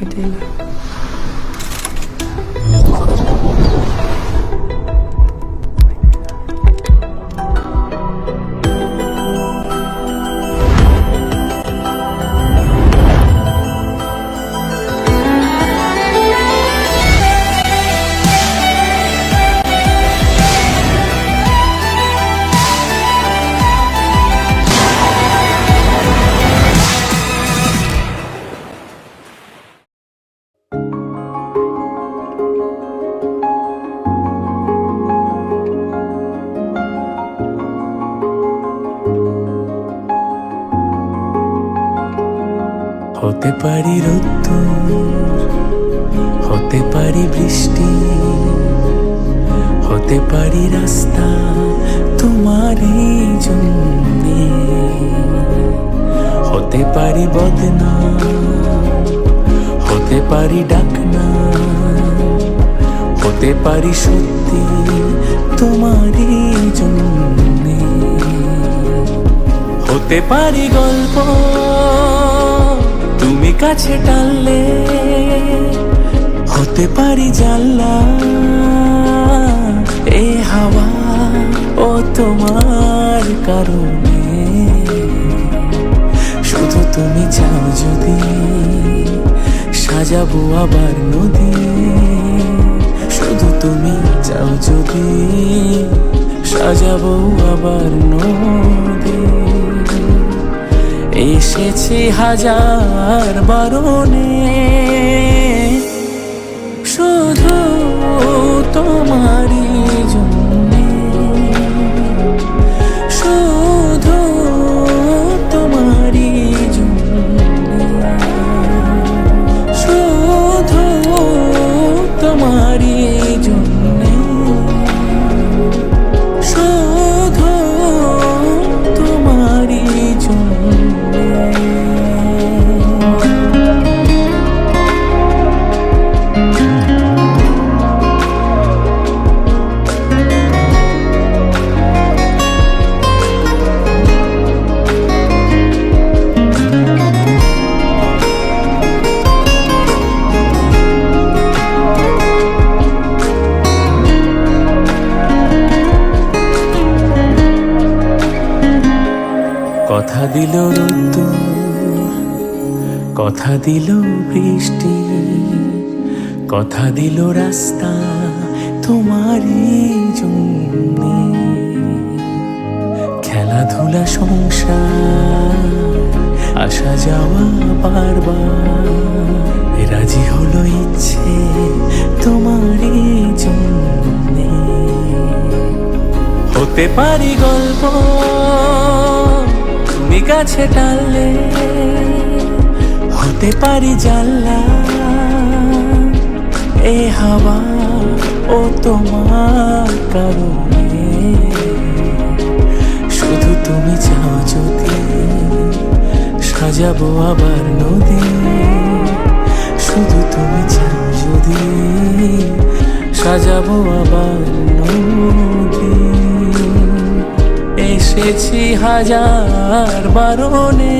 पटेल। হতে পারি রোদ্দুর, হতে পারি বৃষ্টি, হতে পারি রাস্তা তোমারই জন্যে, হতে পারি বদনাম, হতে পারি ডাকনাম, হতে পারি সত্যি তোমারই জন্যে, হতে পারি গল্প তুমি কাছে টানলে, হতে পারি জানলা এ হাওয়া ও তোমার কারণে, শুধু তুমি চাও যদি সাজাবো আবার নদী, শুধু তুমি চাও যদি সাজাবো আবার নদী। এসেছি হাজার বারণে শুধু তোমারই জন্যে, শুধু তোমারই জন্যে, শুধু তোমারই জন্যে, শুধু তোমারই জন্যে। কথা দিল রোদ্দুর, কথা দিল বৃষ্টি, কথা দিল রাস্তা তোমারই জন্যে, খেলাধুলা সংসার আসা যাওয়া বারবার, রাজি হলো ইচ্ছে তোমারই জন্যে, হতে পারি গল্প তুমি কাছে টানলে, হতে পারি জানলা এ হাওয়া ও তোমার কারণে, শুধু তুমি চাও যদি সাজাবো আবার নদী, শুধু তুমি চাও যদি সাজাবো আবার নদী। এসেছি হাজার বারণে